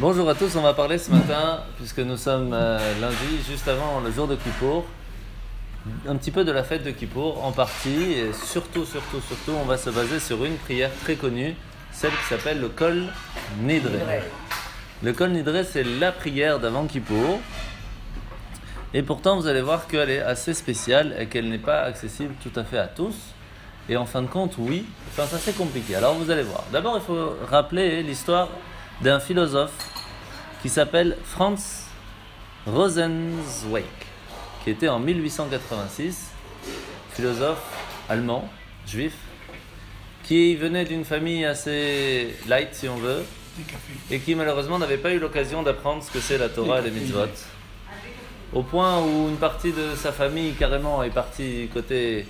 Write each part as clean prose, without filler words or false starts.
Bonjour à tous, on va parler ce matin, puisque nous sommes lundi, juste avant le jour de Kippour, un petit peu de la fête de Kippour, en partie, et surtout, on va se baser sur une prière très connue, celle qui s'appelle le Kol Nidre. Le Kol Nidre, c'est la prière d'avant Kippour, et pourtant vous allez voir qu'elle est assez spéciale et qu'elle n'est pas accessible tout à fait à tous, et en fin de compte, oui, c'est assez compliqué. Alors vous allez voir. D'abord, il faut rappeler l'histoire d'un philosophe qui s'appelle Franz Rosenzweig, qui était en 1886, philosophe allemand, juif, qui venait d'une famille assez light, si on veut, et qui malheureusement n'avait pas eu l'occasion d'apprendre ce que c'est la Torah et les mitzvot, au point où une partie de sa famille carrément est partie côté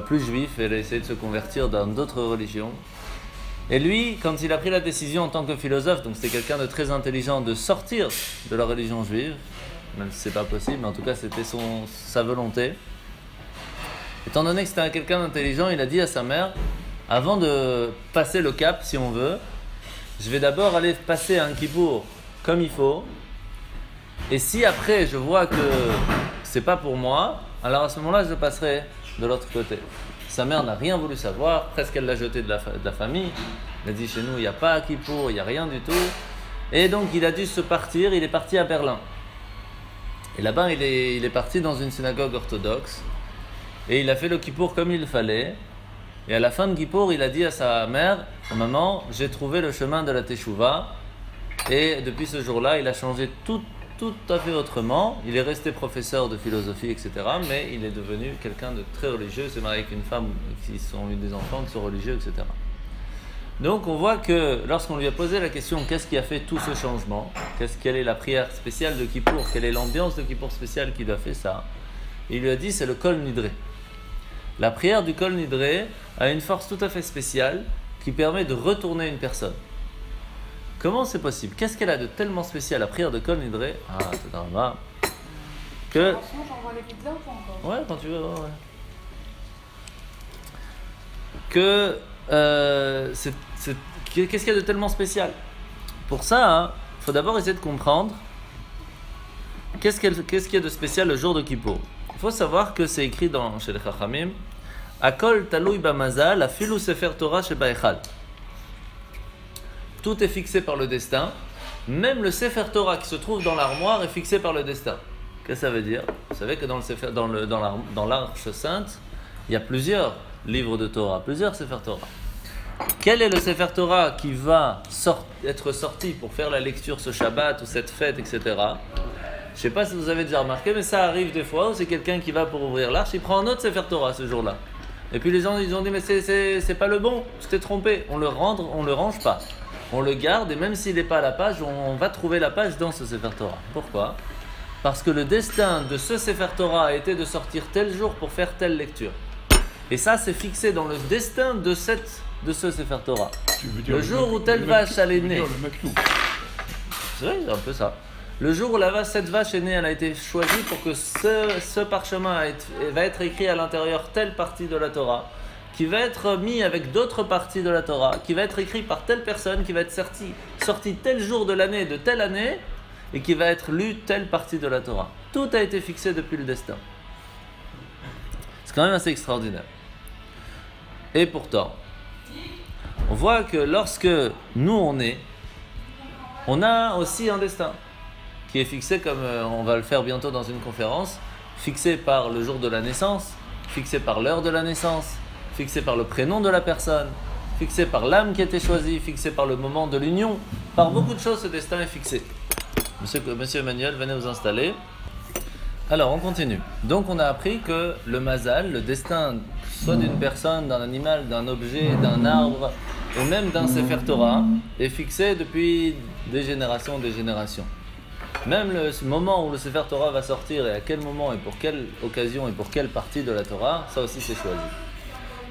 plus juif, elle a essayé de se convertir dans d'autres religions. Et lui, quand il a pris la décision en tant que philosophe, donc c'était quelqu'un de très intelligent, de sortir de la religion juive, même si c'est pas possible, mais en tout cas c'était sa volonté. Étant donné que c'était quelqu'un d'intelligent, il a dit à sa mère, avant de passer le cap, si on veut, je vais d'abord aller passer un kippour comme il faut, et si après je vois que c'est pas pour moi, alors à ce moment-là je passerai de l'autre côté. Sa mère n'a rien voulu savoir, presque elle l'a jeté de la famille. Elle a dit chez nous il n'y a pas Kippour, il n'y a rien du tout. Et donc il a dû se partir, il est parti à Berlin. Et là-bas il est parti dans une synagogue orthodoxe. Et il a fait le Kippour comme il fallait. Et à la fin de Kippour, il a dit à sa mère, maman, j'ai trouvé le chemin de la Teshuvah. Et depuis ce jour-là, il a changé tout à fait autrement. Il est resté professeur de philosophie, etc. Mais il est devenu quelqu'un de très religieux. Il s'est marié avec une femme qui ont eu des enfants qui sont religieux, etc. Donc on voit que lorsqu'on lui a posé la question qu'est-ce qui a fait tout ce changement, quelle est la prière spéciale de Kippour, quelle est l'ambiance de Kippour spéciale qui lui a fait ça, il lui a dit c'est le Kol Nidre. La prière du Kol Nidre a une force tout à fait spéciale qui permet de retourner une personne. Comment c'est possible? Qu'est-ce qu'elle a de tellement spécial, la prière de Kol Nidre? Ah, c'est normal. Que... J'envoie les pizzas ou pas encore? Ouais, quand tu veux, ouais. Que... qu'est-ce qu'il y a de tellement spécial? Pour ça, il faut d'abord essayer de comprendre qu'est-ce qu'il y a de spécial le jour de Kippour. Il faut savoir que c'est écrit chez les Chachamim Akol Taloui Bamazal, Afilu Sefer Torah Sheba Echad. Tout est fixé par le destin. Même le Sefer Torah qui se trouve dans l'armoire est fixé par le destin. Qu'est-ce que ça veut dire? Vous savez que dans l'Arche Sainte, il y a plusieurs livres de Torah, plusieurs Sefer Torah. Quel est le Sefer Torah qui va être sorti pour faire la lecture ce Shabbat ou cette fête, etc. Je ne sais pas si vous avez déjà remarqué, mais ça arrive des fois où c'est quelqu'un qui va pour ouvrir l'Arche, il prend un autre Sefer Torah ce jour-là. Et puis les gens ils ont dit mais c'est pas le bon, tu t'es trompé, on le range pas. On le garde et même s'il n'est pas à la page, on va trouver la page dans ce Sefer Torah. Pourquoi? Parce que le destin de ce Sefer Torah a été de sortir tel jour pour faire telle lecture. Et ça, c'est fixé dans le destin de ce Sefer Torah. Le jour où telle vache elle est née. C'est vrai, c'est un peu ça. Le jour où cette vache est née, elle a été choisie pour que ce parchemin va être écrit à l'intérieur telle partie de la Torah, qui va être mis avec d'autres parties de la Torah, qui va être écrit par telle personne, qui va être sorti tel jour de l'année, de telle année, et qui va être lu telle partie de la Torah. Tout a été fixé depuis le destin. C'est quand même assez extraordinaire. Et pourtant, on voit que lorsque nous on est, on a aussi un destin qui est fixé comme on va le faire bientôt dans une conférence, fixé par le jour de la naissance, fixé par l'heure de la naissance, fixé par le prénom de la personne, fixé par l'âme qui a été choisie, fixé par le moment de l'union. Par beaucoup de choses, ce destin est fixé. Monsieur Emmanuel, venez vous installer. Alors, on continue. Donc, on a appris que le mazal, le destin, soit d'une personne, d'un animal, d'un objet, d'un arbre, ou même d'un Sefer Torah, est fixé depuis des générations. Même le moment où le Sefer Torah va sortir, et à quel moment, et pour quelle occasion, et pour quelle partie de la Torah, ça aussi c'est choisi.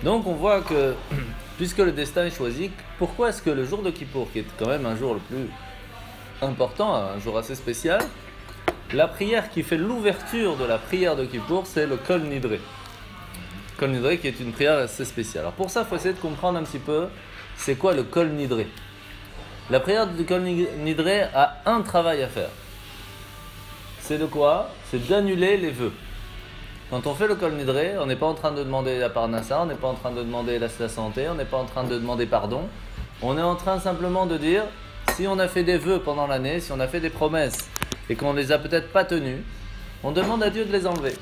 Donc, on voit que, puisque le destin est choisi, pourquoi est-ce que le jour de Kippour, qui est quand même un jour le plus important, un jour assez spécial, la prière qui fait l'ouverture de la prière de Kippour, c'est le Kol Nidre. Kol Nidre qui est une prière assez spéciale. Alors pour ça, il faut essayer de comprendre un petit peu c'est quoi le Kol Nidre. La prière du Kol Nidré a un travail à faire. C'est de quoi? C'est d'annuler les vœux. Quand on fait le Kol Nidré, on n'est pas en train de demander la parnassa, on n'est pas en train de demander la santé, on n'est pas en train de demander pardon. On est en train simplement de dire, si on a fait des vœux pendant l'année, si on a fait des promesses et qu'on ne les a peut-être pas tenues, on demande à Dieu de les enlever.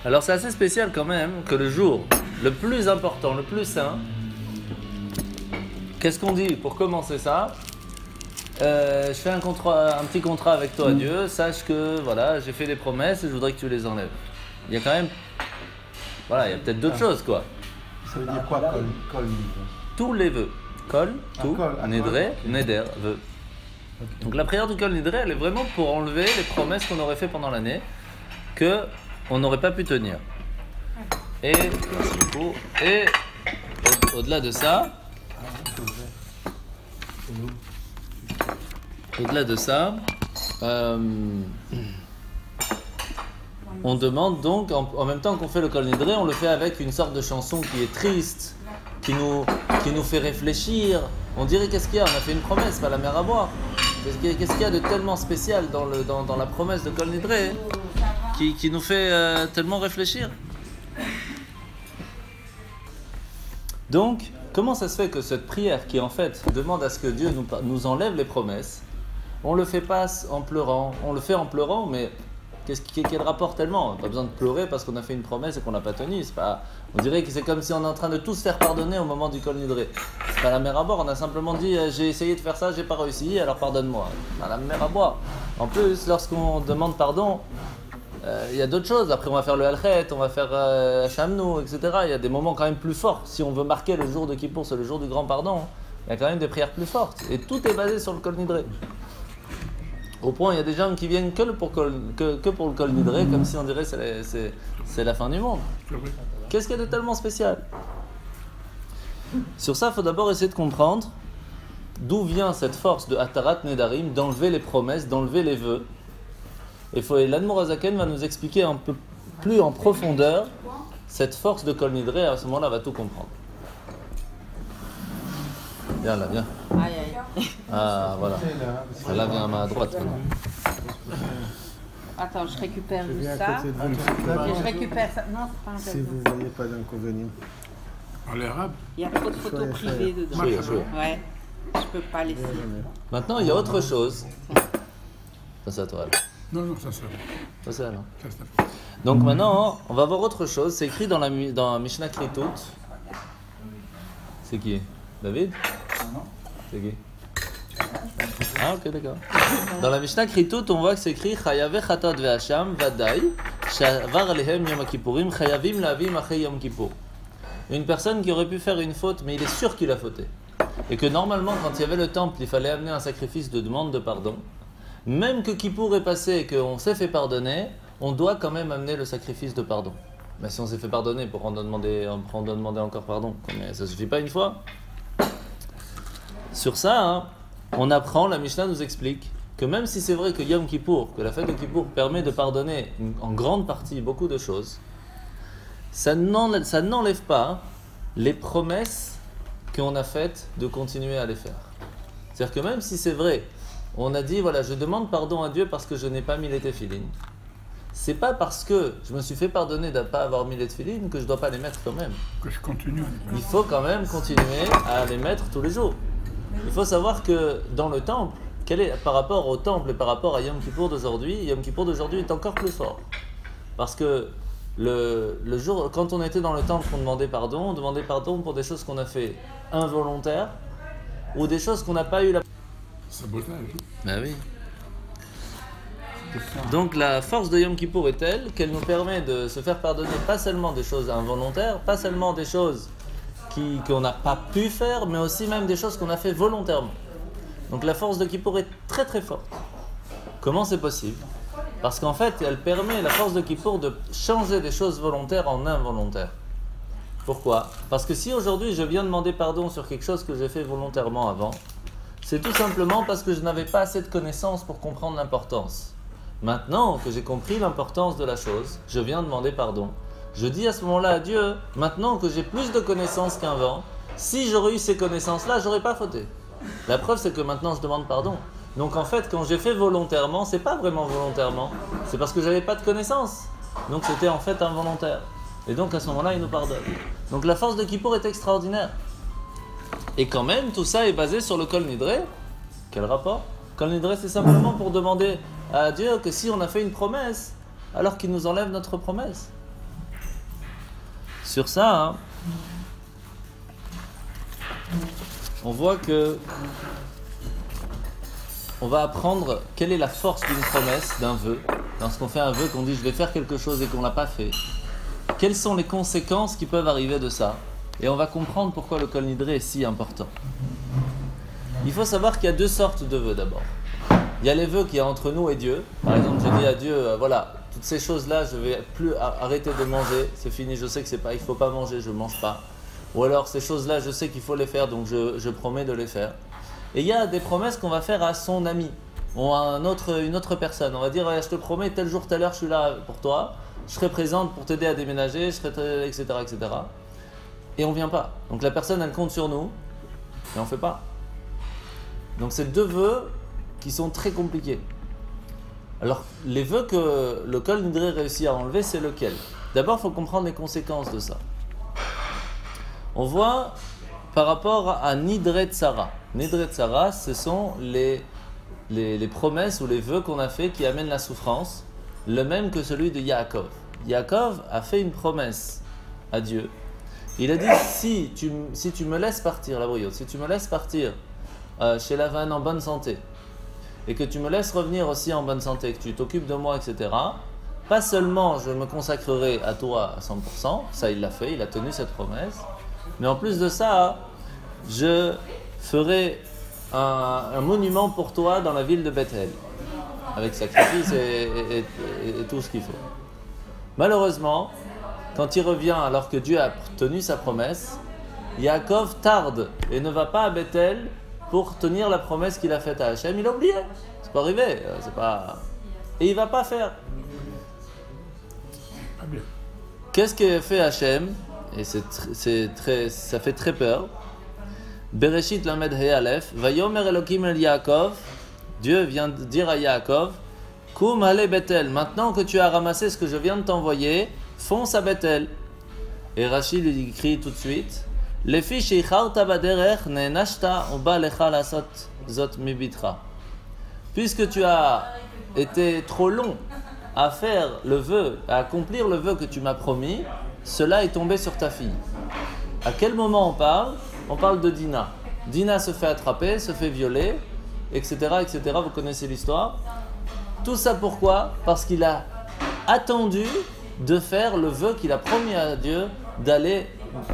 Alors c'est assez spécial quand même que le jour le plus important, le plus saint, qu'est-ce qu'on dit pour commencer ça? Je fais un petit contrat avec toi, Dieu. Sache que voilà, j'ai fait des promesses et je voudrais que tu les enlèves. Il y a quand même, voilà, il y a peut-être d'autres choses quoi. Ça veut dire quoi, Kol? Tous les vœux, Kol, tout, Nidré, Neder, vœux. Donc la prière du Kol Nidré, elle est vraiment pour enlever les promesses qu'on aurait fait pendant l'année que on n'aurait pas pu tenir. Et au-delà de ça. Au-delà de ça, on demande donc, en même temps qu'on fait le Kol Nidré, on le fait avec une sorte de chanson qui est triste, qui nous fait réfléchir. On dirait qu'est-ce qu'il y a? On a fait une promesse, pas la mer à boire. Qu'est-ce qu'il y a de tellement spécial dans la promesse de Kol Nidré qui nous fait tellement réfléchir? Donc, comment ça se fait que cette prière qui en fait demande à ce que Dieu nous enlève les promesses, on le fait pas en pleurant, on le fait en pleurant, mais quel rapport tellement? Pas besoin de pleurer parce qu'on a fait une promesse et qu'on l'a pas tenue. On dirait que c'est comme si on est en train de tous se faire pardonner au moment du Kol Nidré. C'est pas la mer à boire, on a simplement dit j'ai essayé de faire ça, j'ai pas réussi, alors pardonne-moi. C'est pas la mer à boire. En plus, lorsqu'on demande pardon, il y a d'autres choses. Après, on va faire le Halchet, on va faire Shamnu, etc. Il y a des moments quand même plus forts. Si on veut marquer le jour de Kippour, c'est le jour du grand pardon, il y a quand même des prières plus fortes. Et tout est basé sur le Kol Nidré. Au point, il y a des gens qui viennent que pour le Kol Nidré, comme si on dirait que c'est la fin du monde. Qu'est-ce qu'il y a de tellement spécial? Sur ça, il faut d'abord essayer de comprendre d'où vient cette force de Hatarat Nedarim, d'enlever les promesses, d'enlever les vœux. Et l'Admor Hazaken va nous expliquer un peu plus en profondeur cette force de Kol Nidré. À ce moment-là, on va tout comprendre. Viens là, viens. Aïe, aïe. Ah, voilà. Là, viens à ma droite. Maintenant. Attends, je récupère Je juste viens à ça. côté de vous. Et je récupère ça. Non, c'est pas un Si tableau. vous voyez pas d'inconvénient. En l'arabe. Il y a trop de photos privées dedans. Chouïa. Ouais, je peux pas laisser. Maintenant, il y a autre chose. Ça, c'est à toi. Là. Non, ça, ça. Ça, c'est alors. Ça, ça. Donc maintenant, on va voir autre chose. C'est écrit dans Mishnah Kritut. C'est qui? David? C'est qui? Ah, ok, d'accord. Dans la Mishnah Kritut, on voit que c'est écrit Chayave Chatat Ve'Hasham Vadai Shavar Alehem Yom Kippourim Chayavim Lavim Achei Yom Kippour. Une personne qui aurait pu faire une faute, mais il est sûr qu'il a fauté. Et que normalement, quand il y avait le temple, il fallait amener un sacrifice de demande de pardon. Même que Kippour est passé et qu'on s'est fait pardonner, on doit quand même amener le sacrifice de pardon. Mais si on s'est fait pardonner, pourquoi on doit demander encore pardon? Mais ça suffit pas une fois. Sur ça, on apprend, la Mishnah nous explique que même si c'est vrai que Yom Kippour, que la fête de Kippour permet de pardonner en grande partie beaucoup de choses, ça n'enlève pas les promesses qu'on a faites de continuer à les faire. C'est-à-dire que même si c'est vrai, on a dit, voilà, je demande pardon à Dieu parce que je n'ai pas mis les téphilines. C'est pas parce que je me suis fait pardonner de ne pas avoir mis les téphilines que je ne dois pas les mettre quand même. Que je continue. Il faut quand même continuer à les mettre tous les jours. Il faut savoir que dans le temple, par rapport au temple et par rapport à Yom Kippour d'aujourd'hui, Yom Kippour d'aujourd'hui est encore plus fort. Parce que le jour, quand on était dans le temple, on demandait pardon pour des choses qu'on a fait involontaires ou des choses qu'on n'a pas eu la... Sabotage. Ben oui. Donc la force de Yom Kippour est telle qu'elle nous permet de se faire pardonner pas seulement des choses involontaires, pas seulement des choses qu'on n'a pas pu faire, mais aussi même des choses qu'on a fait volontairement. Donc la force de Kippour est très très forte. Comment c'est possible? Parce qu'en fait, elle permet, la force de Kippour, de changer des choses volontaires en involontaires. Pourquoi? Parce que si aujourd'hui je viens demander pardon sur quelque chose que j'ai fait volontairement avant, c'est tout simplement parce que je n'avais pas assez de connaissances pour comprendre l'importance. Maintenant que j'ai compris l'importance de la chose, je viens demander pardon. Je dis à ce moment-là à Dieu, maintenant que j'ai plus de connaissances qu'avant, Si j'aurais eu ces connaissances-là, j'aurais pas fauté. La preuve, c'est que maintenant, je demande pardon. Donc en fait, quand j'ai fait volontairement, c'est pas vraiment volontairement. C'est parce que j'avais pas de connaissances. Donc c'était en fait involontaire. Et donc à ce moment-là, il nous pardonne. Donc la force de Kippour est extraordinaire. Et quand même, tout ça est basé sur le Kol Nidre. Quel rapport? Kol Nidre, c'est simplement pour demander à Dieu que si on a fait une promesse, alors qu'il nous enlève notre promesse. Sur ça, on voit que on va apprendre quelle est la force d'une promesse, d'un vœu. Lorsqu'on fait un vœu, qu'on dit je vais faire quelque chose et qu'on ne l'a pas fait, quelles sont les conséquences qui peuvent arriver de ça? Et on va comprendre pourquoi le Kol Nidre est si important. Il faut savoir qu'il y a deux sortes de vœux d'abord. Il y a les vœux qu'il y a entre nous et Dieu. Par exemple, je dis à Dieu, voilà, toutes ces choses-là, je vais plus arrêter de manger, c'est fini, je sais que c'est pas, il faut pas manger, je mange pas. Ou alors ces choses-là, je sais qu'il faut les faire, donc je promets de les faire. Et il y a des promesses qu'on va faire à son ami ou à une autre personne. On va dire, ouais, je te promets, tel jour, telle heure, je suis là pour toi, je serai présente pour t'aider à déménager, etc., etc. Et on vient pas. Donc la personne, elle compte sur nous, et on fait pas. Donc c'est deux vœux qui sont très compliqués. Alors, les vœux que le Kol Nidre réussit à enlever, c'est lequel? D'abord, il faut comprendre les conséquences de ça. On voit par rapport à Nidre Tsara. Nidre Tsara, ce sont les promesses ou les vœux qu'on a fait qui amènent la souffrance, le même que celui de Yaakov. Yaakov a fait une promesse à Dieu. Il a dit, si tu me laisses partir, la brioche, si tu me laisses partir chez Lavan en bonne santé, et que tu me laisses revenir aussi en bonne santé, que tu t'occupes de moi, etc., pas seulement je me consacrerai à toi à 100%, ça il l'a fait, il a tenu cette promesse, mais en plus de ça, je ferai un monument pour toi dans la ville de Bethel, avec sacrifice et tout ce qu'il faut. Malheureusement, quand il revient alors que Dieu a tenu sa promesse, Yaakov tarde et ne va pas à Bethel pour tenir la promesse qu'il a faite à Hachem. Il a oublié, c'est pas arrivé, c'est pas... Et il va pas faire. Qu'est-ce que fait Hachem? Et ça fait très peur. Bereshit lamed he alef, vayomer Elokim el Yaakov, Dieu vient de dire à Yaakov, Kum ale Bethel, maintenant que tu as ramassé ce que je viens de t'envoyer, fonce à Bethel. Et Rachid lui écrit tout de suite, Lefi sheicharta baderech ne'nashta uba lecha lasot zot mibitra. Puisque tu as été trop long à faire le vœu, à accomplir le vœu que tu m'as promis, cela est tombé sur ta fille. À quel moment on parle? On parle de Dina. Dina se fait attraper, se fait violer, etc., etc. Vous connaissez l'histoire. Tout ça pourquoi? Parce qu'il a attendu de faire le vœu qu'il a promis à Dieu d'aller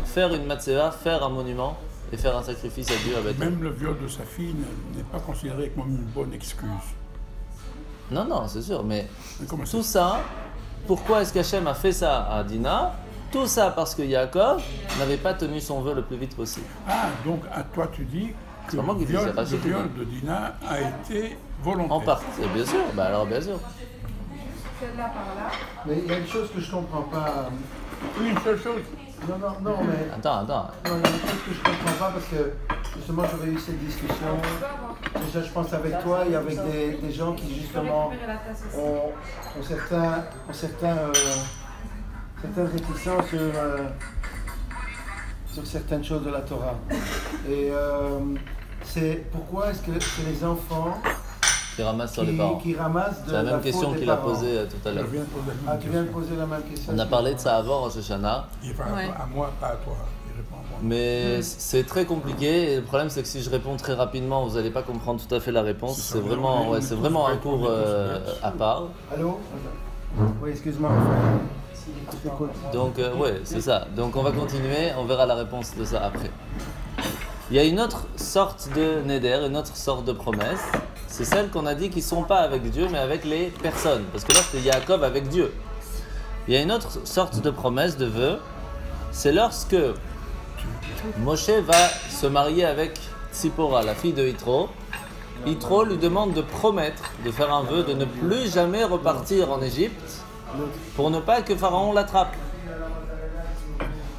faire une matzéva, faire un monument et faire un sacrifice à Dieu avec Même le viol de sa fille n'est pas considéré comme une bonne excuse. Non, c'est sûr, mais comment tout ça, pourquoi est-ce qu'Hachem a fait ça à Dina? Tout ça parce que Yaakov n'avait pas tenu son vœu le plus vite possible. Ah, donc à toi tu dis que le viol de Dina a été volontaire. En partie, bien sûr, alors bien sûr. Celle-là par là. Mais il y a une chose que je comprends pas. Une seule chose. Non, mais. Attends. Non, il y a une chose que je comprends pas parce que justement j'avais eu cette discussion. Déjà, je pense avec toi et avec des gens qui justement ont certaines réticences sur certaines choses de la Torah. Et c'est pourquoi est-ce que c'est les enfants qui ramassent sur les parents? Qui ramassent de c'est la même faute question des qu'il a parents. posée tout à l'heure. Ah, tu viens de poser la même question. On a parlé de ça avant, Rosh Hashanah. Il parle à moi, pas à toi. Il répond à moi. Mais c'est très compliqué et le problème c'est que si je réponds très rapidement, vous n'allez pas comprendre tout à fait la réponse. C'est vraiment un cours à part. Allô? Oui, excuse-moi. Donc c'est ça. Donc on va continuer, on verra la réponse de ça après. Il y a une autre sorte de neder, une autre sorte de promesse. C'est celle qu'on a dit qui ne sont pas avec Dieu mais avec les personnes. Parce que là c'était Yaakov avec Dieu. Il y a une autre sorte de promesse, de vœu. C'est lorsque Moshe va se marier avec Tzipora, la fille de Yitro. Yitro lui demande de promettre, de faire un vœu, de ne plus jamais repartir en Égypte pour ne pas que Pharaon l'attrape.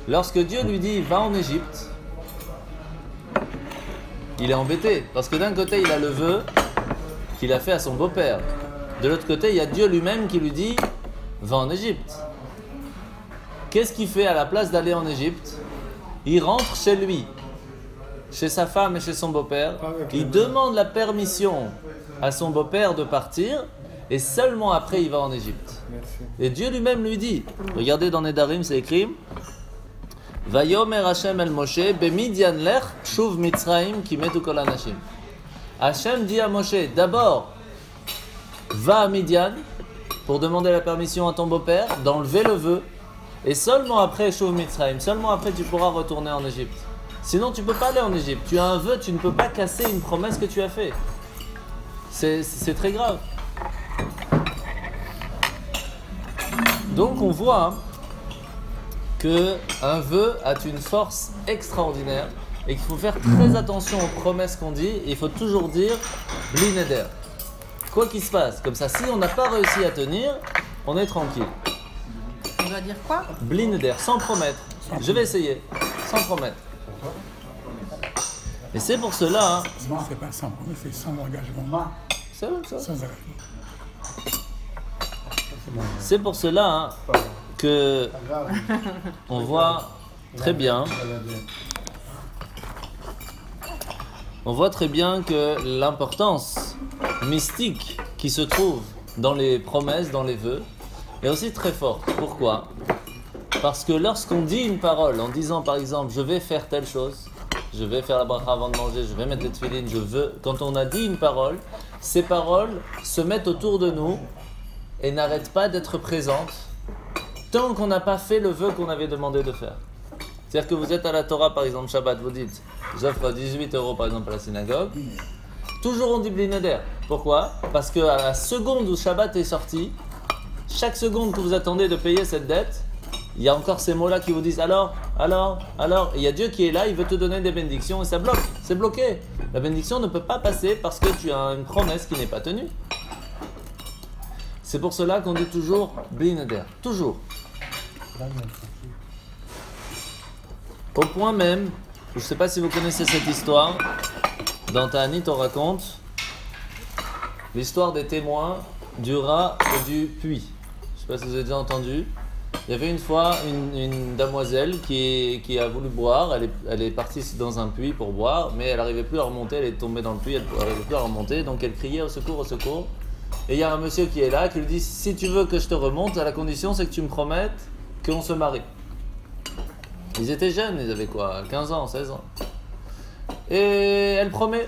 Lorsque Dieu lui dit « va en Égypte », il est embêté. Parce que d'un côté, il a le vœu qu'il a fait à son beau-père. De l'autre côté, il y a Dieu lui-même qui lui dit « Va en Égypte ». Qu'est-ce qu'il fait à la place d'aller en Égypte? Il rentre chez lui, chez sa femme et chez son beau-père. Il demande la permission à son beau-père de partir et seulement après il va en Égypte. Et Dieu lui-même lui dit, regardez dans Nedarim, c'est écrit Vayomer Hashem el Moshe bemidian lech shuv Mitzrayim ki metu kol anashim. Hashem dit à Moshe, d'abord va à Midian pour demander la permission à ton beau-père d'enlever le vœu et seulement après shuv Mitzrayim, seulement après tu pourras retourner en Égypte. Sinon tu ne peux pas aller en Égypte. Tu as un vœu, tu ne peux pas casser une promesse que tu as faite. C'est très grave. Donc on voit qu'un vœu a une force extraordinaire et qu'il faut faire très attention aux promesses qu'on dit. Et il faut toujours dire bli neder. Quoi qu'il se passe, comme ça, si on n'a pas réussi à tenir, on est tranquille. On doit dire quoi? Bli neder, sans promettre. Je vais essayer, sans promettre. Et c'est pour cela. Hein, non, c'est pas sans promesse, c'est sans engagement. C'est vrai, ça. Sans engagement. C'est pour cela hein, que on voit très bien. On voit très bien que l'importance mystique qui se trouve dans les promesses, dans les vœux, est aussi très forte. Pourquoi? Parce que lorsqu'on dit une parole en disant par exemple je vais faire telle chose, je vais faire la bracha avant de manger, je vais mettre les tefilines, je veux. Quand on a dit une parole, ces paroles se mettent autour de nous et n'arrêtent pas d'être présentes tant qu'on n'a pas fait le vœu qu'on avait demandé de faire. C'est-à-dire que vous êtes à la Torah par exemple Shabbat, vous dites j'offre 18 € par exemple à la synagogue. Toujours on dit bli neder. Pourquoi? Parce qu'à la seconde où Shabbat est sorti, chaque seconde que vous attendez de payer cette dette, il y a encore ces mots-là qui vous disent alors. Et il y a Dieu qui est là, il veut te donner des bénédictions et ça bloque, c'est bloqué. La bénédiction ne peut pas passer parce que tu as une promesse qui n'est pas tenue. C'est pour cela qu'on dit toujours bli neder, toujours. Au point même, je ne sais pas si vous connaissez cette histoire, dans Ta'anit on raconte l'histoire des témoins du rat et du puits. Je ne sais pas si vous avez déjà entendu. Il y avait une fois une demoiselle qui a voulu boire, elle est partie dans un puits pour boire, mais elle n'arrivait plus à remonter, elle est tombée dans le puits, elle n'arrivait plus à remonter, donc elle criait au secours, au secours. Et il y a un monsieur qui est là, qui lui dit, si tu veux que je te remonte, à la condition c'est que tu me promettes qu'on se marie. Ils étaient jeunes, ils avaient quoi, 15 ans, 16 ans. Et elle promet.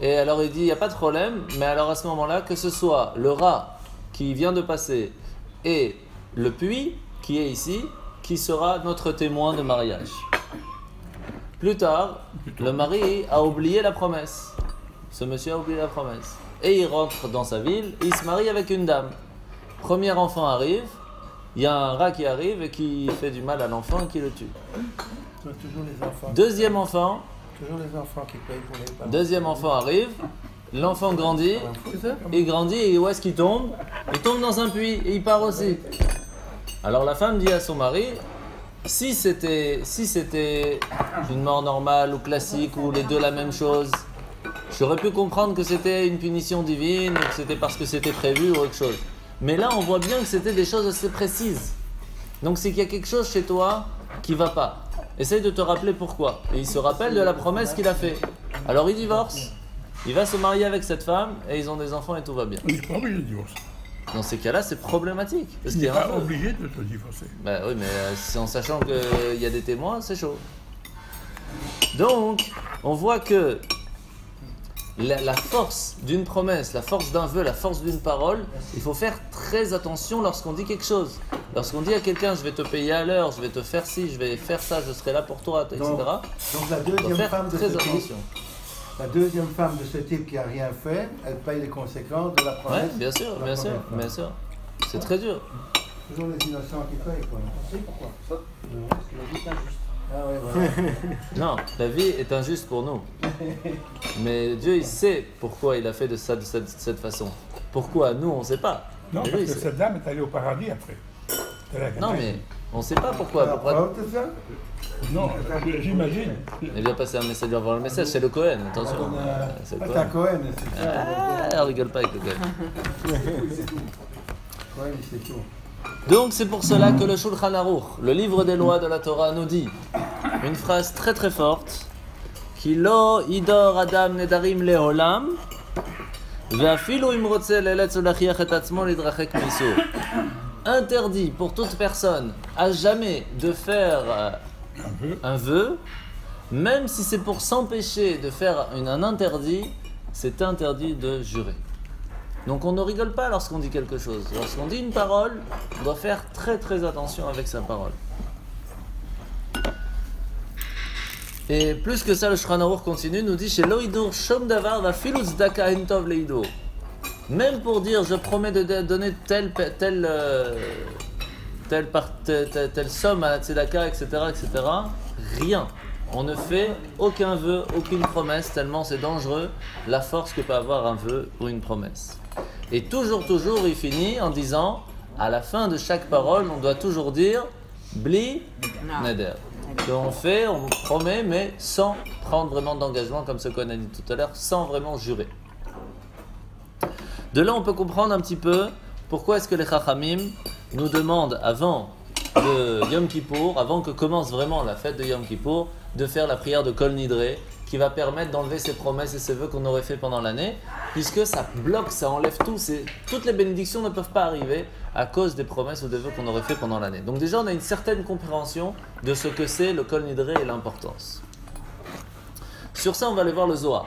Et alors il dit, il n'y a pas de problème, mais alors à ce moment-là, que ce soit le rat qui vient de passer et le puits qui est ici, qui sera notre témoin de mariage. Plus tard, le mari a oublié la promesse. Ce monsieur a oublié la promesse. Et il rentre dans sa ville, et il se marie avec une dame. Premier enfant arrive, il y a un rat qui arrive et qui fait du mal à l'enfant et qui le tue. Toujours les enfants. Deuxième enfant. Toujours les enfants qui payent pour les parents. Deuxième enfant arrive, l'enfant grandit, il grandit et où est-ce qu'il tombe? Il tombe dans un puits et il part aussi. Alors la femme dit à son mari, si c'était une mort normale ou classique ou les deux la même chose, j'aurais pu comprendre que c'était une punition divine ou que c'était parce que c'était prévu ou autre chose. Mais là on voit bien que c'était des choses assez précises. Donc c'est qu'il y a quelque chose chez toi qui ne va pas. Essaye de te rappeler pourquoi. Et il se rappelle de la promesse qu'il a faite. Alors il divorce. Il va se marier avec cette femme et ils ont des enfants et tout va bien. Il n'est pas obligé de divorcer. Dans ces cas-là, c'est problématique. Parce Il qu'il n'est y a pas obligé de te divorcer. Ben oui, mais c'est en sachant qu'il y a des témoins, c'est chaud. Donc, on voit que la force d'une promesse, la force d'un vœu, la force d'une parole, il faut faire très attention lorsqu'on dit quelque chose. Lorsqu'on dit à quelqu'un, je vais te payer à l'heure, je vais te faire ci, je vais faire ça, je serai là pour toi, etc. Donc la deuxième femme de très ce type, attention. la deuxième femme de ce type qui n'a rien fait, elle paye les conséquences de la promesse. Oui, bien sûr, bien sûr, bien sûr. C'est très dur. Toujours les innocents qui payent, quoi. On sait pourquoi. Parce que la vie est injuste. Ah ouais, voilà. Non, la vie est injuste pour nous. Mais Dieu, il sait pourquoi il a fait de cette façon. Pourquoi nous, on ne sait pas. Non, Mais parce lui, que il sait. cette dame est allée au paradis après. Non, mais On ne sait pas pourquoi. Non, j'imagine. Il vient passer un message avant le message, c'est le Cohen, attention. C'est le Cohen, c'est ça. Ah, on rigole pas avec le Cohen. Cohen, c'est tout. Donc c'est pour cela que le Shulchan Aruch, le livre des lois de la Torah, nous dit une phrase très très forte qui lo idor adam nedarim leolam ve'afilu im rotze le'eletz ulachiach et atzmo lidrachek misur. Interdit pour toute personne à jamais de faire un vœu, même si c'est pour s'empêcher de faire un interdit, c'est interdit de jurer. Donc on ne rigole pas lorsqu'on dit quelque chose. Lorsqu'on dit une parole, on doit faire très très attention avec sa parole. Et plus que ça, le Shulchan Aruch continue, nous dit chez Loïdour Shom Davar va filuz daka hentov leido. Même pour dire je promets de donner telle somme à la tzedaka, etc., rien. On ne fait aucun vœu, aucune promesse, tellement c'est dangereux la force que peut avoir un vœu ou une promesse. Et toujours, il finit en disant, à la fin de chaque parole, on doit toujours dire Bli Neder. On promet, mais sans prendre vraiment d'engagement, comme ce qu'on a dit tout à l'heure, sans vraiment jurer. De là, on peut comprendre un petit peu pourquoi est-ce que les Chachamim nous demandent avant de Yom Kippour, avant que commence vraiment la fête de Yom Kippour, de faire la prière de Kol Nidre, qui va permettre d'enlever ses promesses et ses vœux qu'on aurait fait pendant l'année, puisque ça bloque, ça enlève tout. Toutes les bénédictions ne peuvent pas arriver à cause des promesses ou des vœux qu'on aurait fait pendant l'année. Donc déjà, on a une certaine compréhension de ce que c'est le Kol Nidre et l'importance. Sur ça, on va aller voir le Zohar.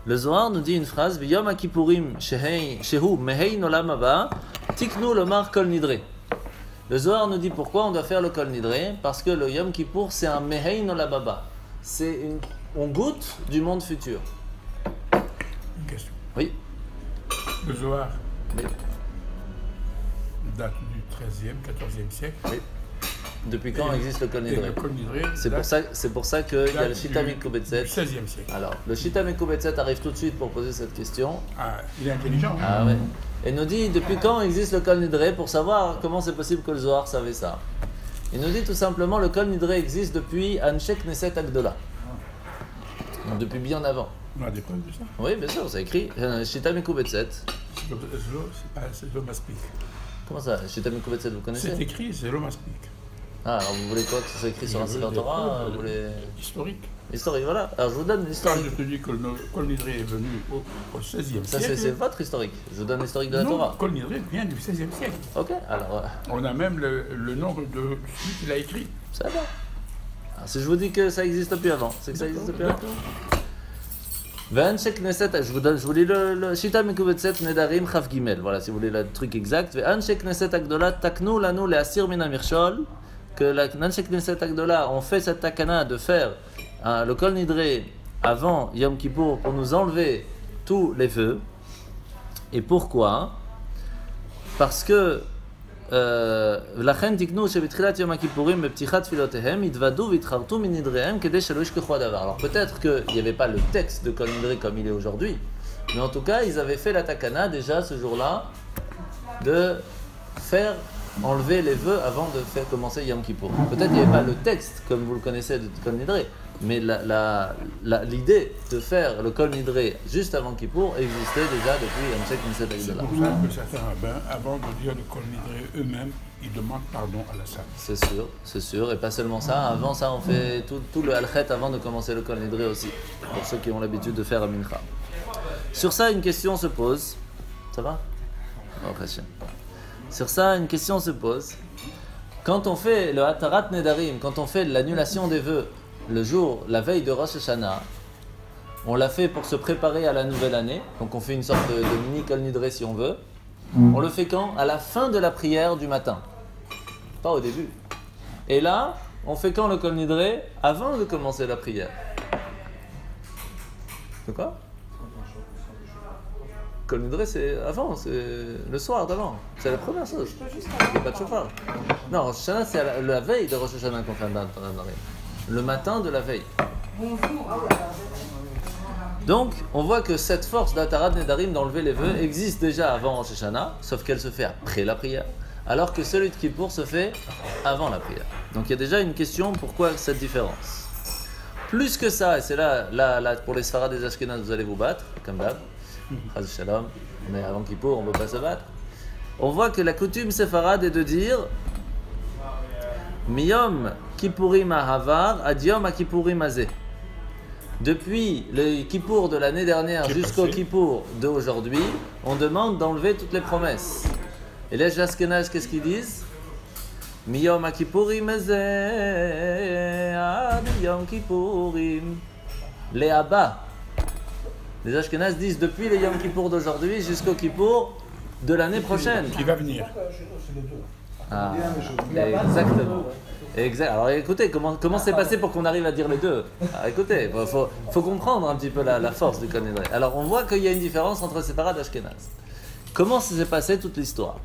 Le Zohar nous dit une phrase, V'yom ha-kippurim shehu mehei nolam haba, tiknu lomar Kol Nidre. Le Zohar nous dit pourquoi on doit faire le Kol Nidre, parce que le Yom Kippour, c'est un mehei nolam haba. On goûte du monde futur. Une question. Oui. Le Zohar Oui. date du 13e, 14e siècle. Oui. Depuis quand existe le Kol Nidre? Le Kol Nidre C'est pour ça qu'il y a le Shita Mekubetset. Du 16e siècle. Alors, le Shita Mekubetset arrive tout de suite pour poser cette question. Ah, il est intelligent. Ah ouais. Et nous dit depuis quand existe le Kol Nidre pour savoir comment c'est possible que le Zohar savait ça. Il nous dit tout simplement le Kol Nidre existe depuis Anshe Knesset Agdola. Donc depuis bien avant. On a des preuves de ça. Oui, bien sûr, c'est écrit. Shita Mekubetset. C'est l'homme aspic. Comment ça? Shita Mekubetset, vous connaissez? C'est écrit, c'est l'homme aspic. Ah, alors vous voulez quoi que ce soit écrit sur un Sefer Torah? Vous voulez... Historique. Historique, voilà. Alors je vous donne l'historique. Quand je te dis que le Kol Nidre est venu au 16e Ça, siècle. c'est votre historique. Je vous donne l'historique de la non, Torah. le Kol Nidre vient du 16e siècle. Ok, alors. On a même le nom de celui qui l'a écrit. Ça va. Alors, si je vous dis que ça existe depuis avant, c'est que ça existe depuis avant. Ve'anshe Knesset, je vous lis le Shita Mekubetset Nedarim Chav Gimel. Voilà, si vous voulez le truc exact. Ve'anshe Knesset Agdola taknu lanu le'asir min ha'mirshol. Que la Anshe Knesset Agdola ont fait cette takana de faire le Kol Nidre avant Yom Kippour pour nous enlever tous les vœux. Et pourquoi? Parce que לכן תקנו שבתחילת יום הכיפורים בפתיחת תפילותיהם יתוודו ויתחרטו מנדריהם כדי שלא ישכחו הדבר. Alors peut-être qu'il n'y avait pas le texte de Kol Nidre comme il est aujourd'hui, mais en tout cas ils avaient fait la takana déjà ce jour-là de faire enlever les vœux avant de faire commencer Yom Kippour. Peut-être qu'il n'y avait pas le texte comme vous le connaissez de Kol Nidre, mais l'idée de faire le Kol Nidre juste avant Kippour existait déjà depuis Anshe Knesset Agdola. C'est pour ça que certains rabbins, avant de dire le Kol Nidre eux-mêmes, ils demandent pardon à la salle. C'est sûr, et pas seulement ça. Avant ça, on fait tout le halchet avant de commencer le Kol Nidre aussi, pour ceux qui ont l'habitude de faire un mincha. Sur ça, une question se pose. Ça va? Sur ça, une question se pose. Quand on fait le Hatarat Nedarim, quand on fait l'annulation des vœux, le jour, la veille de Rosh Hashanah, on l'a fait pour se préparer à la nouvelle année. Donc on fait une sorte de mini Kol Nidre si on veut. On le fait quand? À la fin de la prière du matin. Pas au début. Et là, on fait quand le Kol Nidre? Avant de commencer la prière. C'est quoi? Kol Nidre, c'est avant, c'est le soir d'avant. C'est la première chose. Il n'y a pas de chauffard. Non, Rosh Hashanah, c'est la veille de Rosh Hashanah qu'on fait un Nidre. Le matin de la veille. Donc, on voit que cette force d'Atarat Nedarim d'enlever les vœux existe déjà avant Rosh Hashanah, sauf qu'elle se fait après la prière. alors que celui de Kippour se fait avant la prière. Donc il y a déjà une question, pourquoi cette différence? Plus que ça, et c'est là pour les Sfarad des Ashkénazes, vous allez vous battre, comme d'hab. Chaz Shalom, mais avant Kippour, on ne peut pas se battre. On voit que la coutume séfarade est de dire Miyom Kippourim Ahavar ad Yom Kippourim Azeh. Depuis le Kippour de l'année dernière jusqu'au Kippour d'aujourd'hui, on demande d'enlever toutes les promesses. Et les Ashkénazes, qu'est-ce qu'ils disent? Miyom Kippourim Azeh ad Yom Kippourim. Les Abba. Les Ashkénazes disent depuis le Yom Kippour d'aujourd'hui jusqu'au Kippour de l'année prochaine. Qui va venir. Ah, exactement. Alors écoutez, comment c'est passé pour qu'on arrive à dire les deux? Écoutez, faut comprendre un petit peu la force du Kol Nidre. Alors on voit qu'il y a une différence entre Séfarad et Ashkénaz. Comment s'est passé toute l'histoire?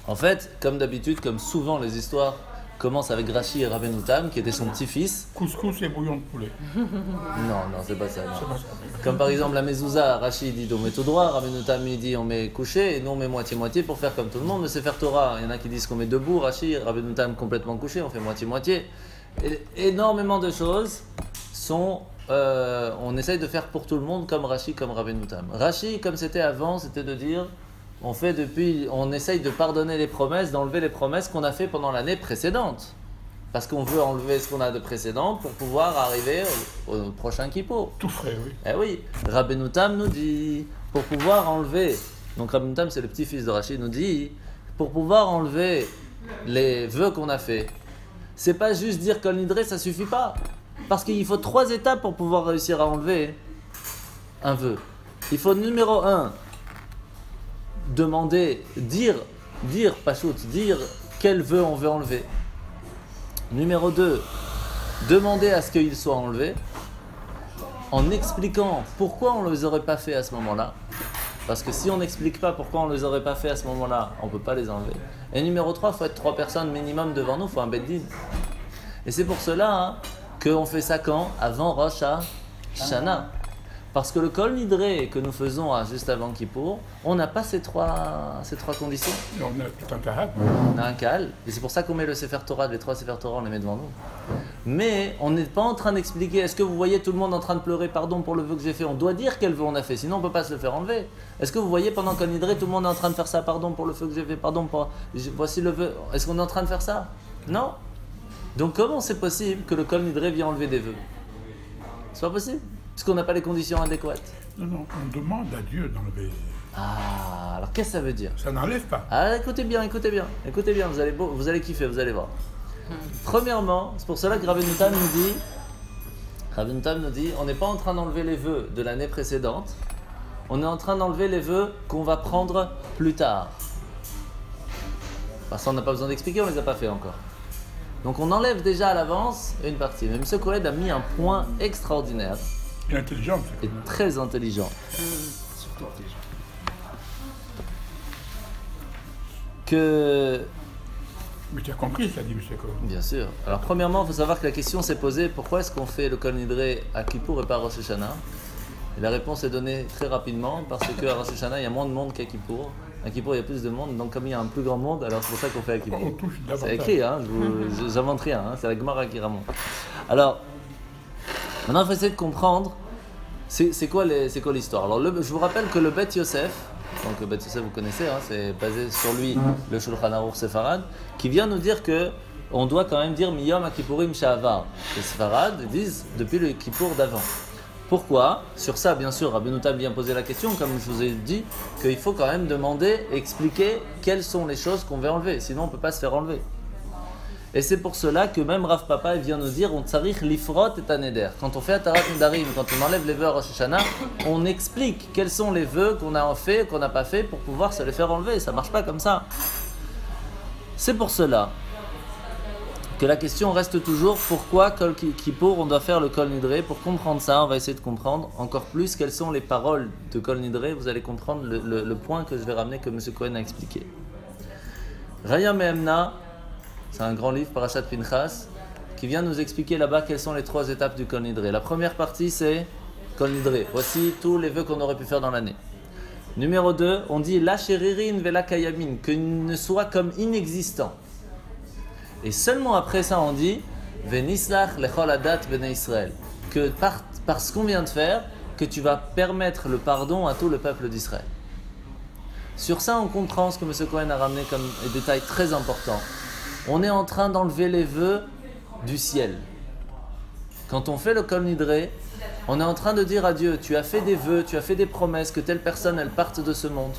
En fait, comme d'habitude, comme souvent les histoires commencent avec Rashi et Rabbeinu Tam, qui était son petit-fils. Couscous et bouillon de poulet. Non, c'est pas ça. Non. Comme par exemple la mezouza, Rashi dit on met tout droit, Rabbeinu Tam il dit on met couché, et nous on met moitié-moitié pour faire comme tout le monde. Mais c'est faire Torah, il y en a qui disent qu'on met debout, Rashi, Rabbeinu Tam complètement couché, on fait moitié-moitié. Et énormément de choses sont... on essaye de faire pour tout le monde comme Rashi, comme Rabbeinu Tam. Rashi, comme c'était avant, c'était de dire... On essaye de pardonner les promesses, d'enlever les promesses qu'on a fait pendant l'année précédente. Parce qu'on veut enlever ce qu'on a de précédent pour pouvoir arriver au prochain Kippour. Tout frais, oui. Eh oui, Rabbeinu Tam nous dit, pour pouvoir enlever, donc Rabbeinu Tam c'est le petit-fils de Rashi, nous dit, pour pouvoir enlever les vœux qu'on a fait, c'est pas juste dire Kol Nidre, ça suffit pas. Parce qu'il faut 3 étapes pour pouvoir réussir à enlever un vœu. Il faut numéro 1, demander, dire quel vœu on veut enlever. Numéro 2, demander à ce qu'il soit enlevé en expliquant pourquoi on ne les aurait pas fait à ce moment-là. Parce que si on n'explique pas pourquoi on ne les aurait pas fait à ce moment-là, on ne peut pas les enlever. Et numéro 3, il faut être 3 personnes minimum devant nous, il faut un Beddin. Et c'est pour cela qu'on fait ça quand? Avant Rosh Hashanah. Parce que le Kol Nidre que nous faisons juste avant Kippour, on n'a pas ces trois conditions. On a tout un kahal. On a un kahal, et c'est pour ça qu'on met le Sefer Torah, les 3 Sefer Torah, on les met devant nous. Mais on n'est pas en train d'expliquer, est-ce que vous voyez tout le monde en train de pleurer, pardon pour le vœu que j'ai fait? On doit dire quel vœu on a fait, sinon on ne peut pas se le faire enlever. Est-ce que vous voyez pendant Kol Nidre, tout le monde est en train de faire ça, pardon pour le vœu que j'ai fait, pardon pour... Voici le vœu. Est-ce qu'on est en train de faire ça? Non. Donc comment c'est possible que le Kol Nidre vienne enlever des vœux? C'est pas possible. Parce qu'on n'a pas les conditions adéquates. Non, on demande à Dieu d'enlever. Ah, alors qu'est-ce que ça veut dire? Ça n'enlève pas. Ah, écoutez bien, vous allez kiffer, vous allez voir. Premièrement, c'est pour cela que Rabbeinu Tam nous dit, on n'est pas en train d'enlever les vœux de l'année précédente, on est en train d'enlever les vœux qu'on va prendre plus tard. Parce qu'on n'a pas besoin d'expliquer, on ne les a pas fait encore. Donc on enlève déjà à l'avance une partie. Mais M. Cohen a mis un point extraordinaire. Il est intelligent. Et très intelligent. Surtout intelligent. Que... Mais tu as compris, ça dit M. Cohen. Bien sûr. Alors premièrement, il faut savoir que la question s'est posée, pourquoi est-ce qu'on fait le Kol Nidre à Kippour et pas à Rosh Hashanah? Et la réponse est donnée très rapidement, parce qu'à Rosh Hashanah, il y a moins de monde qu'à Kippour. À Kippour, il y a plus de monde, donc comme il y a un plus grand monde, alors c'est pour ça qu'on fait à Kippour. On touche davantage. C'est écrit, hein, j'invente rien, hein, c'est la Gemara qui remonte. Alors, maintenant il faut essayer de comprendre c'est quoi l'histoire. Alors je vous rappelle que le Bet Yosef, donc le Bet Yosef vous connaissez, hein, c'est basé sur lui, le Shulchan Aruch Sefarad, qui vient nous dire que on doit quand même dire Miyom HaKippurim Sha'avar. Les Sefarad disent depuis le Kippour d'avant. Pourquoi? Sur ça, bien sûr, Rabbeinu Tam vient poser la question, comme je vous ai dit, qu'il faut quand même demander, expliquer quelles sont les choses qu'on veut enlever, sinon on ne peut pas se faire enlever. Et c'est pour cela que même Rav Papa vient nous dire, on tsarich lifrot et aneder. Quand on fait Atarat Nedarim, quand on enlève les vœux à Rosh Hashanah, on explique quels sont les vœux qu'on a fait, qu'on n'a pas fait, pour pouvoir se les faire enlever. Ça ne marche pas comme ça. C'est pour cela que la question reste toujours pourquoi Kol Kippour on doit faire le Kol Nidre. Pour comprendre ça, on va essayer de comprendre encore plus quelles sont les paroles de Kol Nidre. Vous allez comprendre le point que je vais ramener, que M. Cohen a expliqué. Raya Mehemna, c'est un grand livre, Parashat Pinchas, qui vient nous expliquer là-bas quelles sont les 3 étapes du Kol Nidre. La première partie, c'est Kol Nidre. Voici tous les vœux qu'on aurait pu faire dans l'année. Numéro 2, on dit la chéririn vela kayamin, qu'il ne soit comme inexistant. Et seulement après ça, on dit venislach lechol adat bnei Israël, que par ce qu'on vient de faire, que tu vas permettre le pardon à tout le peuple d'Israël. Sur ça, on comprend ce que M. Cohen a ramené comme détail très important. On est en train d'enlever les vœux du ciel. Quand on fait le Kol Nidré, on est en train de dire à Dieu, tu as fait des vœux, tu as fait des promesses que telle personne, elle parte de ce monde.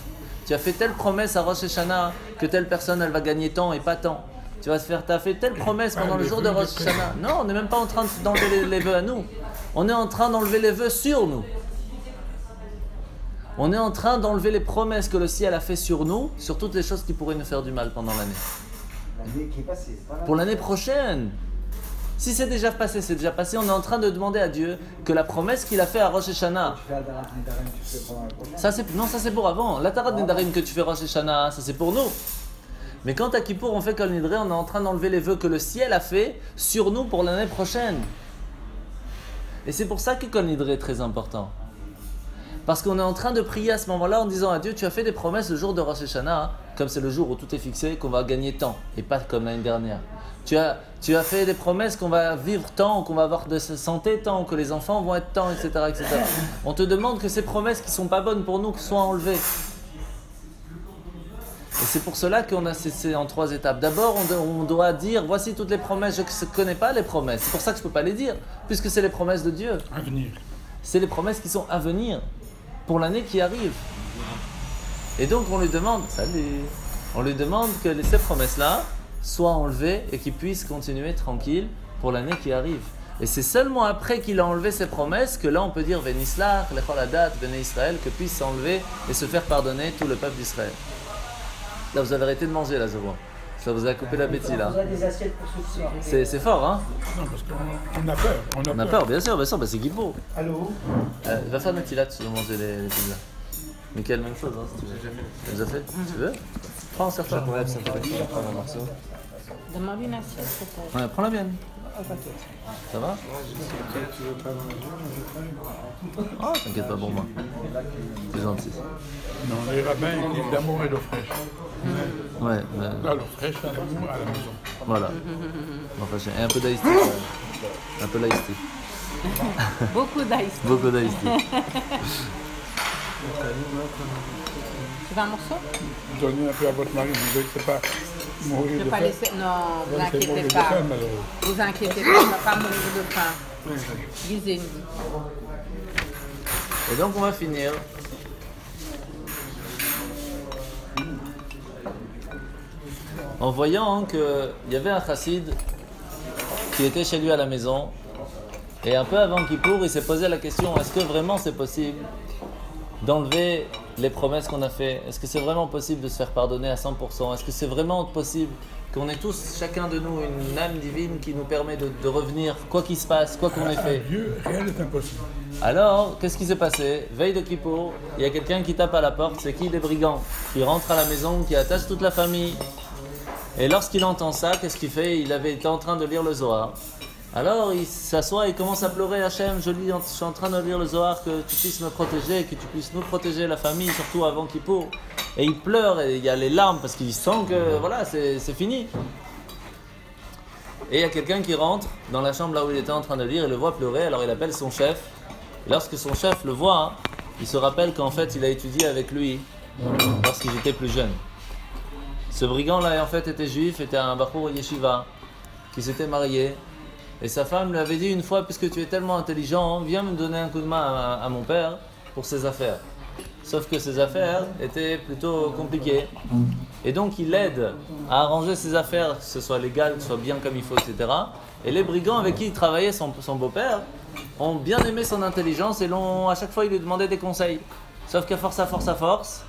Tu as fait telle promesse à Rosh Hashanah que telle personne, elle va gagner tant et pas tant. Tu as fait telle promesse pendant le jour de Rosh Hashanah. Non, on n'est même pas en train d'enlever les vœux à nous. On est en train d'enlever les vœux sur nous. On est en train d'enlever les promesses que le ciel a fait sur nous, sur toutes les choses qui pourraient nous faire du mal pendant l'année. Pour l'année prochaine. Si c'est déjà passé, c'est déjà passé. On est en train de demander à Dieu que la promesse qu'il a fait à Rosh Hashanah. Ça c'est pour avant. La Tarat Nedarim que tu fais Rosh Hashanah, ça c'est pour nous. Mais quand à Kippour on fait Kol Nidré, on est en train d'enlever les vœux que le ciel a fait sur nous pour l'année prochaine. Et c'est pour ça que Kol Nidré est très important. Parce qu'on est en train de prier à ce moment-là en disant à Dieu, tu as fait des promesses le jour de Rosh Hashanah, comme c'est le jour où tout est fixé, qu'on va gagner tant, et pas comme l'année dernière. Tu as fait des promesses qu'on va vivre tant, qu'on va avoir de santé tant, que les enfants vont être tant, etc., etc. On te demande que ces promesses qui ne sont pas bonnes pour nous soient enlevées. Et c'est pour cela qu'on a cessé en 3 étapes. D'abord, on doit dire, voici toutes les promesses. Je ne connais pas les promesses. C'est pour ça que je ne peux pas les dire, puisque c'est les promesses de Dieu. À venir. C'est les promesses qui sont à venir, pour l'année qui arrive. Et donc, on lui demande que ces promesses-là soient enlevées et qu'il puisse continuer tranquille pour l'année qui arrive. Et c'est seulement après qu'il a enlevé ses promesses que là, on peut dire « Venislach, lechol adat, bnei Israël » que puisse s'enlever et se faire pardonner tout le peuple d'Israël. Là, vous avez arrêté de manger, là, je vois. Ça vous a coupé l'appétit, là. On a des assiettes pour ce soir. C'est fort, hein? Non, parce qu'on a peur. On a peur, bien sûr, bah c'est Kippour. Allô? Va faire Netilat, tu veux manger les pizzas. Mickaël, même chose, hein, si tu veux. Tu les as fait? Tu veux? Prends un certain. Ouais, ça fait plaisir, prends un morceau. Demande une assiette, peut-être. Ouais, prends la mienne. Ça va? Oh, t'inquiète pas pour moi. C'est gentil. Non, les rabbins ils disent d'amour et d'eau fraîche. Ouais, Là, l'eau fraîche, c'est l'amour à la maison. voilà. Enfin, et un peu d'ice tea. Un peu d'ice tea. Beaucoup d'ice. Beaucoup d'ice tea. Tu veux un morceau? Donnez un peu à votre mari, vous ne laissez pas mourir Je de vais pas faim. laisser. Non, vous Ouais, c'est inquiétez mourir de pas. faim, malheureux. Vous inquiétez pas, on ne va pas mourir de faim. Lisez-nous. Et donc, on va finir. En voyant qu'il y avait un chassid qui était chez lui à la maison, et un peu avant Kippour, il s'est posé la question, est-ce que vraiment c'est possible d'enlever les promesses qu'on a faites? Est-ce que c'est vraiment possible de se faire pardonner à 100%? Est-ce que c'est vraiment possible qu'on ait tous, chacun de nous, une âme divine qui nous permet de revenir, quoi qu'il se passe, quoi qu'on ait fait? Dieu, rien n'est impossible. Alors, qu'est-ce qui s'est passé? Veille de Kippour, il y a quelqu'un qui tape à la porte, c'est qui? Des brigands, qui rentrent à la maison, qui attachent toute la famille. Et lorsqu'il entend ça, qu'est-ce qu'il fait? Il avait été en train de lire le Zohar. Alors il s'assoit et commence à pleurer. Hachem, je suis en train de lire le Zohar, que tu puisses me protéger, que tu puisses nous protéger, la famille, surtout avant Kippour. Et il pleure et il y a les larmes parce qu'il sent que voilà, c'est fini. Et il y a quelqu'un qui rentre dans la chambre là où il était en train de lire et le voit pleurer, alors il appelle son chef. Et lorsque son chef le voit, il se rappelle qu'en fait il a étudié avec lui lorsqu'il était plus jeune. Ce brigand-là, en fait, était juif, était un Bachour Yeshiva, qui s'était marié. Et sa femme lui avait dit une fois, puisque tu es tellement intelligent, viens me donner un coup de main à mon père pour ses affaires. Sauf que ses affaires étaient plutôt compliquées. Et donc, il l'aide à arranger ses affaires, que ce soit légal, que ce soit bien comme il faut, etc. Et les brigands avec qui il travaillait, son beau-père, ont bien aimé son intelligence et à chaque fois, il lui demandait des conseils. Sauf qu'à force,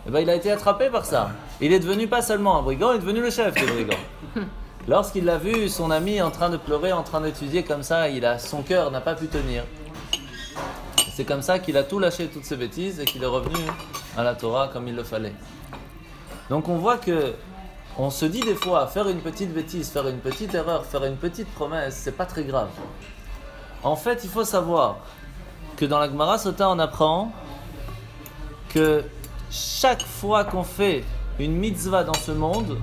eh ben, il a été attrapé par ça. Il est devenu pas seulement un brigand, il est devenu le chef des brigands. Lorsqu'il a vu son ami en train de pleurer, en train d'étudier comme ça, son cœur n'a pas pu tenir. C'est comme ça qu'il a tout lâché, toutes ses bêtises, et qu'il est revenu à la Torah comme il le fallait. Donc on voit que on se dit des fois, faire une petite bêtise, faire une petite erreur, faire une petite promesse, c'est pas très grave. En fait, il faut savoir que dans la Gemara Sota, on apprend que chaque fois qu'on fait une mitzvah dans ce monde,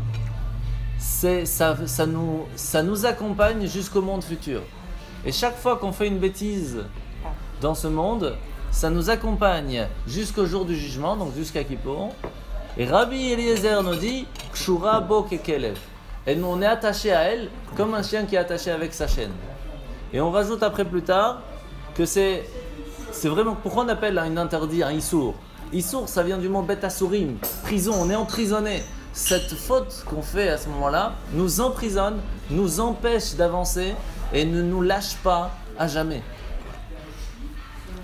ça nous accompagne jusqu'au monde futur. Et chaque fois qu'on fait une bêtise dans ce monde, ça nous accompagne jusqu'au jour du jugement, donc jusqu'à Kippour. Et Rabbi Eliezer nous dit Kshura bo kekelev. Et nous, on est attaché à elle comme un chien qui est attaché avec sa chaîne. Et on rajoute après plus tard que c'est vraiment pourquoi on appelle un interdit un issour. Issour, ça vient du mot bet asurim, prison, on est emprisonné. Cette faute qu'on fait à ce moment-là nous emprisonne, nous empêche d'avancer et ne nous lâche pas à jamais.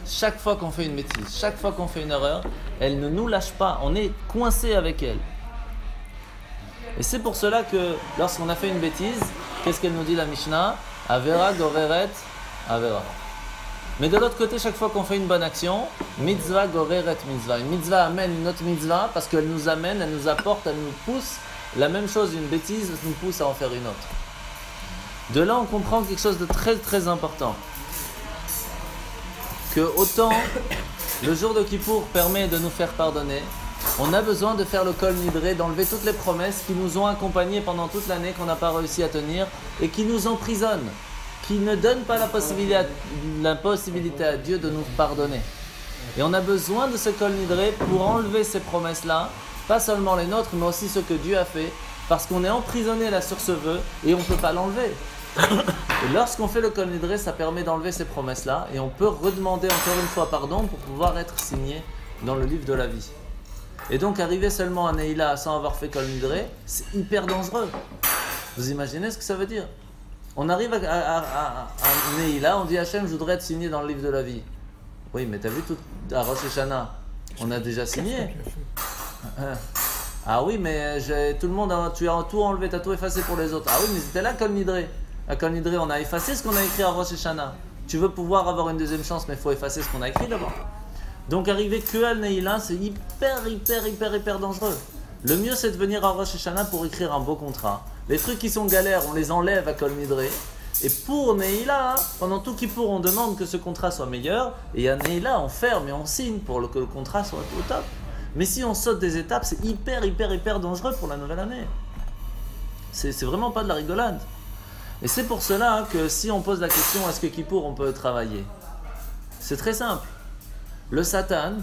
Chaque fois qu'on fait une bêtise, chaque fois qu'on fait une erreur, elle ne nous lâche pas, on est coincé avec elle. Et c'est pour cela que lorsqu'on a fait une bêtise, qu'est-ce qu'elle nous dit la Mishnah? Avera goreret avera. Mais de l'autre côté, chaque fois qu'on fait une bonne action, mitzvah goreret mitzvah. Une mitzvah amène une autre mitzvah parce qu'elle nous amène, elle nous apporte, elle nous pousse. La même chose, une bêtise nous pousse à en faire une autre. De là, on comprend quelque chose de très très important. Que autant le jour de Kippour permet de nous faire pardonner, on a besoin de faire le kol nidré, d'enlever toutes les promesses qui nous ont accompagnés pendant toute l'année qu'on n'a pas réussi à tenir et qui nous emprisonnent, qui ne donnent pas la possibilité à Dieu de nous pardonner. Et on a besoin de ce kol nidré pour enlever ces promesses-là, pas seulement les nôtres, mais aussi ceux que Dieu a fait, parce qu'on est emprisonné là sur ce vœu et on ne peut pas l'enlever. Et lorsqu'on fait le kol nidré, ça permet d'enlever ces promesses-là et on peut redemander encore une fois pardon pour pouvoir être signé dans le livre de la vie. Et donc arriver seulement à Neila sans avoir fait kol nidré, c'est hyper dangereux. Vous imaginez ce que ça veut dire? On arrive à Neila, on dit Hachem, je voudrais être signé dans le livre de la vie. Oui, mais t'as vu tout à Rosh Hashanah, on a déjà signé. Ah oui, mais tout le monde, tu as tout enlevé, tu as tout effacé pour les autres. Ah oui, mais c'était là kol nidré. À kol nidré, on a effacé ce qu'on a écrit à Rosh Hashanah. Tu veux pouvoir avoir une deuxième chance, mais il faut effacer ce qu'on a écrit d'abord. Donc arriver que à Neila, c'est hyper dangereux. Le mieux, c'est de venir à Rosh Hashanah pour écrire un beau contrat. Les trucs qui sont galères, on les enlève à kol nidré. Et pour Neila, pendant tout Kippour, on demande que ce contrat soit meilleur. Et à Neila, on ferme et on signe pour que le contrat soit au top. Mais si on saute des étapes, c'est hyper dangereux pour la nouvelle année. C'est vraiment pas de la rigolade. Et c'est pour cela que si on pose la question, est-ce que Kippour, on peut travailler? C'est très simple. Le Satan,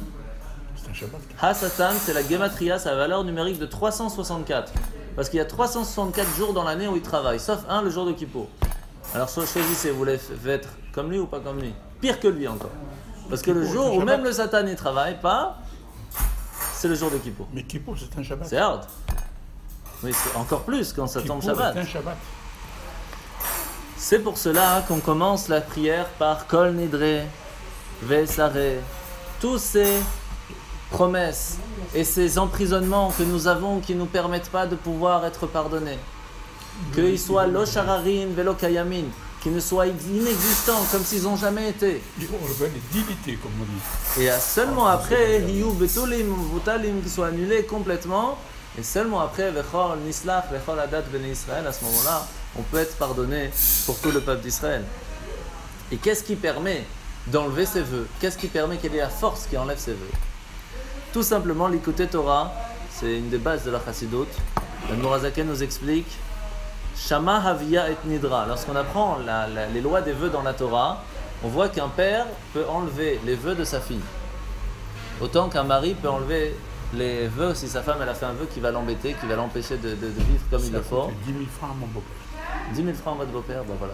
Ha-Satan, c'est la Gematria, sa valeur numérique de 364. Parce qu'il y a 364 jours dans l'année où il travaille, sauf un, le jour de Kippour. Alors choisissez, vous voulez être comme lui ou pas comme lui? Pire que lui encore. Parce que le jour où même le Satan ne travaille pas, c'est le jour de Kippour. Mais Kippour, c'est un Shabbat. C'est hard. Oui, c'est encore plus quand ça tombe Shabbat. C'est un Shabbat. C'est pour cela qu'on commence la prière par Kol Nidré, Vesare. Tous ces promesses et ces emprisonnements que nous avons qui ne nous permettent pas de pouvoir être pardonnés. Qu'ils soient lo shararin velo kayamin, qu'ils ne soient inexistants comme s'ils n'ont jamais été. On veut les diliter, comme on dit. Et seulement après, hiyu betulim vutalim, qu'ils soient annulés complètement. Et seulement après, vechol nislach vechol adat bnei Israël, à ce moment-là, on peut être pardonné pour tout le peuple d'Israël. Et qu'est-ce qui permet d'enlever ses vœux? Qu'est-ce qui permet quelle est la force qui enlève ses vœux? Tout simplement, l'écouter Torah, c'est une des bases de la Chassidut. Le Mourazaken nous explique Shama Havia et Nidra. Lorsqu'on apprend les lois des vœux dans la Torah, on voit qu'un père peut enlever les vœux de sa fille. Autant qu'un mari peut enlever les vœux si sa femme elle a fait un vœu qui va l'embêter, qui va l'empêcher de vivre comme il le faut. 10 000 francs à mon beau-père. 10 000 francs à votre beau-père, ben voilà.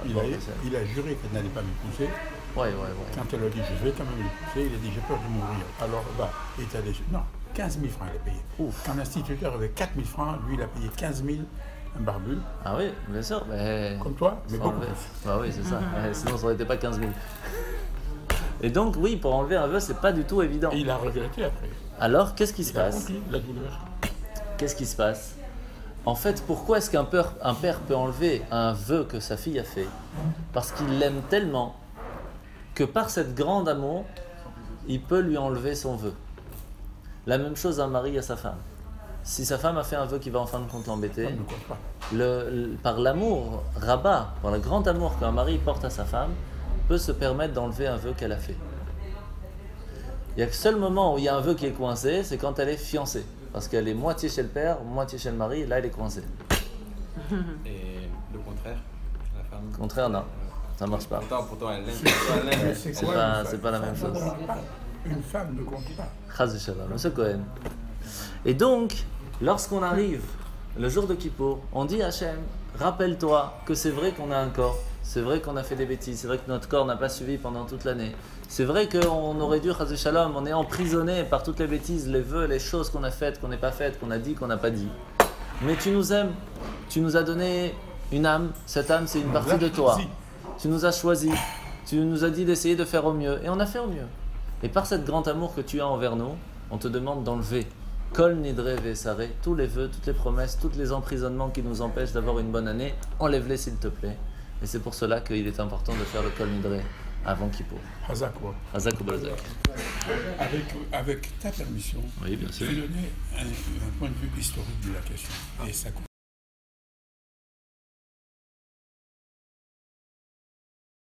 Il a juré qu'elle n'allait pas m'épouser. Ouais. Quand elle a dit je vais quand même l'épouser, il a dit j'ai peur de mourir. Alors il est allé. Non, 15 000 francs il a payé. Ouf. Quand l'instituteur avait 4 000 francs, lui il a payé 15 000, un barbu. Ah oui, bien sûr. Mais... Comme toi, mais beaucoup plus. Bah oui, c'est ça. Sinon ça n'aurait été pas 15 000. Et donc oui, pour enlever un vœu, c'est pas du tout évident. Et il a regretté après. Alors, qu'est-ce qui se passe? La douleur. Qu'est-ce qui se passe? En fait, pourquoi est-ce qu'un père peut enlever un vœu que sa fille a fait? Parce qu'il l'aime tellement que par cette grande amour, il peut lui enlever son vœu. La même chose un mari à sa femme. Si sa femme a fait un vœu qui va en fin de compte l'embêter, par l'amour rabat, par le grand amour qu'un mari porte à sa femme, peut se permettre d'enlever un vœu qu'elle a fait. Il y a le seul moment où il y a un vœu qui est coincé, c'est quand elle est fiancée. Parce qu'elle est moitié chez le père, moitié chez le mari, là elle est coincée. Et le contraire, la femme. Le contraire, non. Ça ne marche pas. Pourtant elle l'aime. C'est pas la même chose. Une femme ne compte pas. Chaz v'shalom, Monsieur Cohen. Et donc, lorsqu'on arrive le jour de Kippour, on dit à Hachem, rappelle-toi que c'est vrai qu'on a un corps, c'est vrai qu'on a fait des bêtises, c'est vrai que notre corps n'a pas suivi pendant toute l'année. C'est vrai qu'on aurait dû, Chaz v'shalom, on est emprisonné par toutes les bêtises, les vœux, les choses qu'on a faites, qu'on n'a pas faites, qu'on a dit, qu'on n'a pas dit. Mais tu nous aimes, tu nous as donné une âme, cette âme c'est une partie de toi. Tu nous as choisis, tu nous as dit d'essayer de faire au mieux, et on a fait au mieux. Et par cet grand amour que tu as envers nous, on te demande d'enlever Kol Nidre Vesare, tous les vœux, toutes les promesses, tous les emprisonnements qui nous empêchent d'avoir une bonne année, enlève-les s'il te plaît. Et c'est pour cela qu'il est important de faire le Kol Nidre avant Kippour. Hazak Hazak ou Balzak. Avec ta permission, Oui, bien sûr. je vais donner un point de vue historique de la question. Et ça